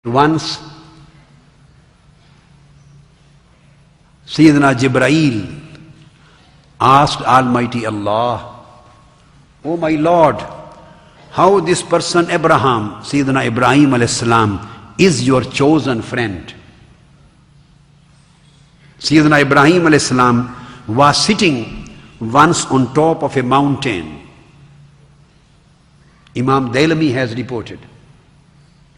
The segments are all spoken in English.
Once, Sayyidina Jibreel asked Almighty Allah, "O my Lord, how this person Abraham, Sayyidina Ibrahim alayhis salam, is your chosen friend?" Sayyidina Ibrahim alayhis salam was sitting once on top of a mountain. Imam Dailami has reported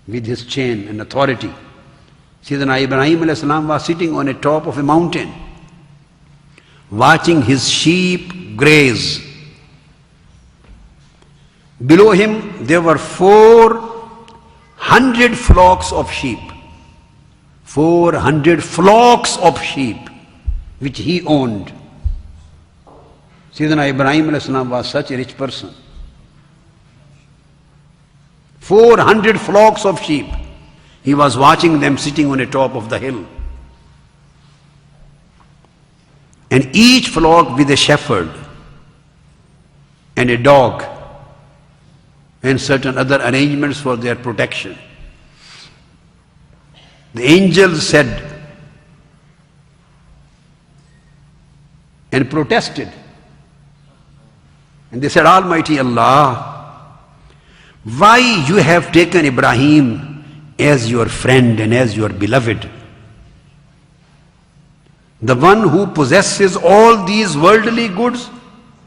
with his chain and authority. Sayyidina Ibrahim alayhis salam was sitting on the top of a mountain, watching his sheep graze. Below him there were 400 flocks of sheep. 400 flocks of sheep which he owned. Sayyidina Ibrahim alayhis salam was such a rich person. 400 flocks of sheep. He was watching them sitting on the top of the hill. And each flock with a shepherd and a dog and certain other arrangements for their protection. The angels said and protested. And they said, "Almighty Allah, why you have taken Ibrahim as your friend and as your beloved? The one who possesses all these worldly goods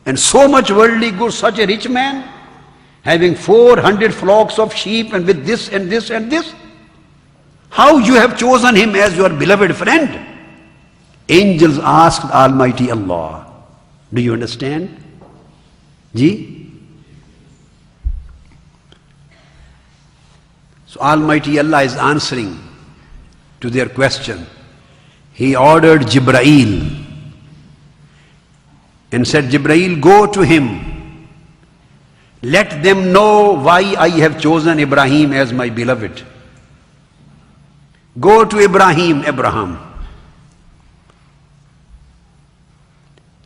and so much worldly goods, such a rich man, having 400 flocks of sheep and with this and this and this. How you have chosen him as your beloved friend?" Angels asked Almighty Allah. Do you understand? Ji? So Almighty Allah is answering to their question. He ordered Jibreel and said, "Jibreel, go to him. Let them know why I have chosen Ibrahim as my beloved. Go to Abraham.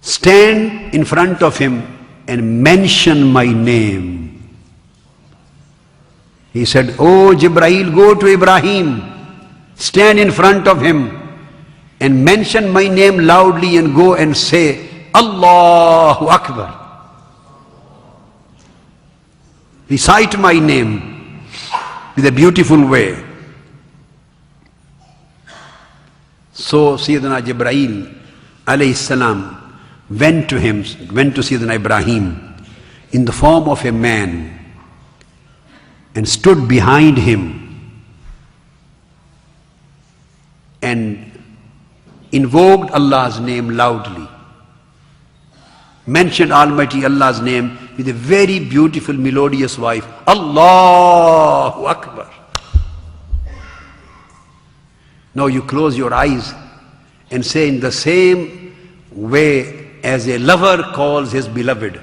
Stand in front of him and mention my name." He said, "Oh Jibreel, go to Ibrahim, stand in front of him and mention my name loudly and go and say, Allahu Akbar. Recite my name with a beautiful way." So Sayyidina Jibreel alayhi salam went to Sayyidina Ibrahim in the form of a man and stood behind him and invoked Allah's name loudly, mentioned Almighty Allah's name with a very beautiful melodious voice, Allahu Akbar. Now you close your eyes and say in the same way as a lover calls his beloved,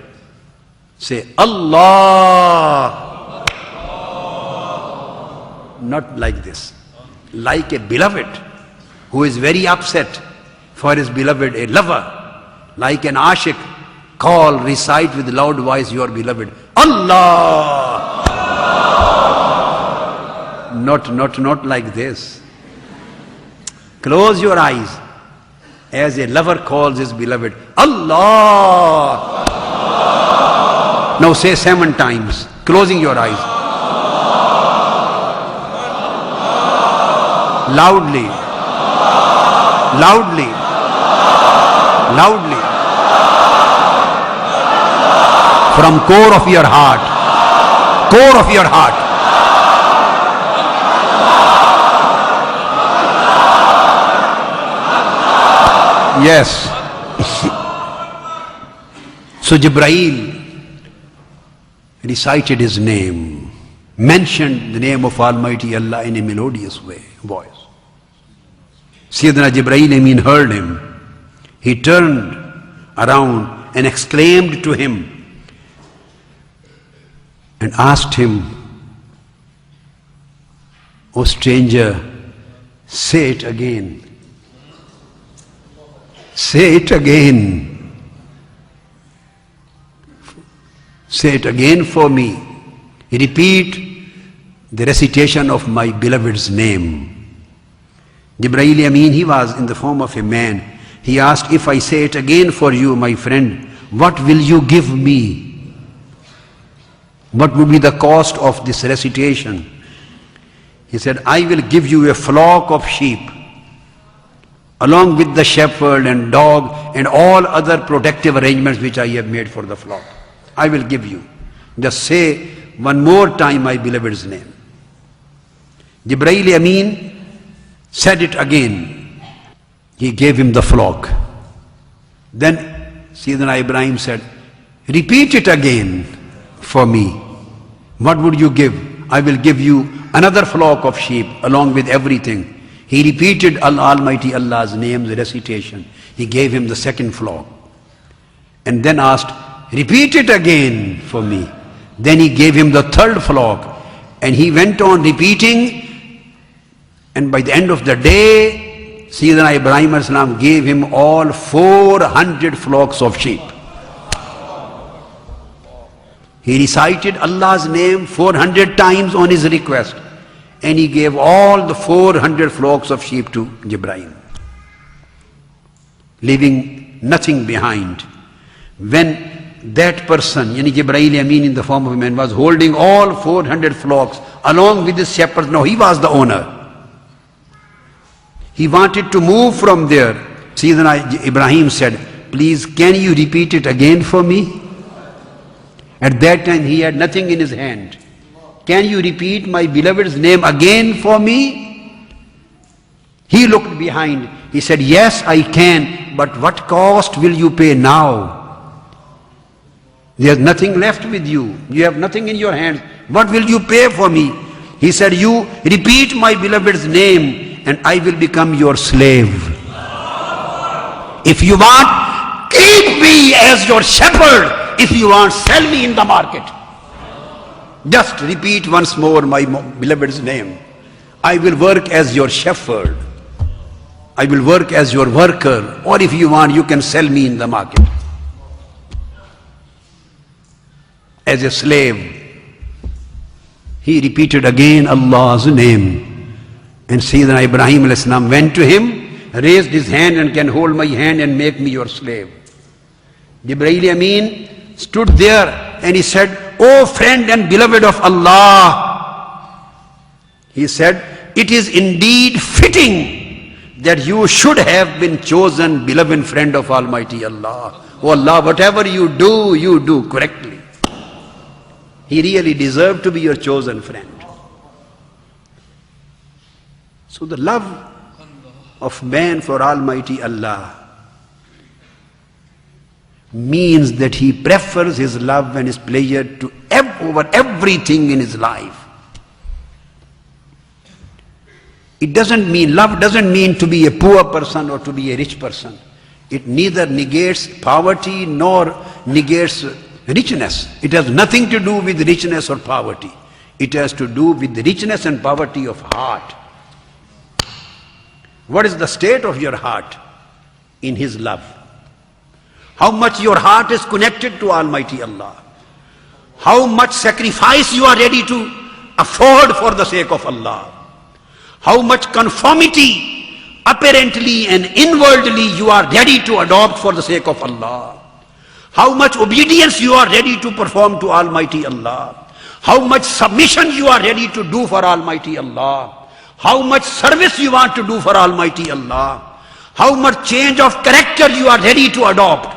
say Allah. Not like this, like a beloved who is very upset for his beloved, a lover, like an ashik, call, recite with loud voice your beloved, Allah. Not like this. Close your eyes as a lover calls his beloved, Allah. Now say 7 times, closing your eyes. Loudly. From core of your heart. Yes. So Jibreel recited his name, mentioned the name of Almighty Allah in a melodious voice. Sayyidina Jibreel heard him. He turned around and exclaimed to him and asked him, "O stranger, say it again. Say it again. Say it again for me." Repeat the recitation of my beloved's name. Ibrahim Amin, he was in the form of a man. He asked, if I say it again for you, my friend, what will you give me? What would be the cost of this recitation? He said, I will give you a flock of sheep, along with the shepherd and dog and all other protective arrangements which I have made for the flock. I will give you. Just say one more time my beloved's name. Ibrahim Amin said it again. He gave him the flock. Then Sayyidina Ibrahim said, repeat it again for me. What would you give? I will give you another flock of sheep along with everything. He repeated Almighty Allah's name's recitation. He gave him the second flock. And then asked, repeat it again for me. Then he gave him the third flock. And he went on repeating. And by the end of the day, Sayyidina Ibrahim as-salam gave him all 400 flocks of sheep. He recited Allah's name 400 times on his request. And he gave all the 400 flocks of sheep to Ibrahim, leaving nothing behind. When that person, yani Ibrahim Amin in the form of a man, was holding all 400 flocks along with his shepherds, now he was the owner. He wanted to move from there. Sayyidina Ibrahim said, please, can you repeat it again for me? At that time he had nothing in his hand. Can you repeat my beloved's name again for me? He looked behind. He said, yes, I can, but what cost will you pay now? There's nothing left with you. You have nothing in your hands. What will you pay for me? He said, you repeat my beloved's name and I will become your slave. If you want, keep me as your shepherd. If you want, sell me in the market. Just repeat once more my beloved's name. I will work as your shepherd. I will work as your worker. Or if you want, you can sell me in the market as a slave. He repeated again Allah's name. And Sayyidina Ibrahim a.s. went to him, raised his hand and can hold my hand and make me your slave. Ibrahim Amin stood there and he said, O friend and beloved of Allah, he said, it is indeed fitting that you should have been chosen beloved friend of Almighty Allah. Oh Allah, whatever you do correctly. He really deserved to be your chosen friend. So the love of man for Almighty Allah means that he prefers his love and his pleasure to over everything in his life. It doesn't mean, love doesn't mean to be a poor person or to be a rich person. It neither negates poverty nor negates richness. It has nothing to do with richness or poverty. It has to do with the richness and poverty of heart. What is the state of your heart in his love? How much your heart is connected to Almighty Allah. How much sacrifice you are ready to afford for the sake of Allah. How much conformity apparently and inwardly you are ready to adopt for the sake of Allah. How much obedience you are ready to perform to Almighty Allah. How much submission you are ready to do for Almighty Allah. How much service you want to do for Almighty Allah. How much change of character you are ready to adopt.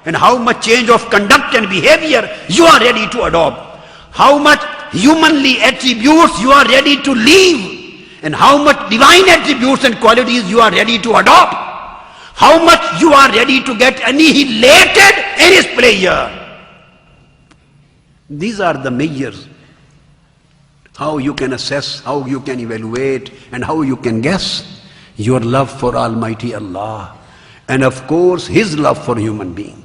And how much change of conduct and behavior you are ready to adopt. How much humanly attributes you are ready to leave. And how much divine attributes and qualities you are ready to adopt. How much you are ready to get annihilated in his pleasure. These are the measures. How you can assess, how you can evaluate, and how you can guess your love for Almighty Allah. And of course, his love for human being.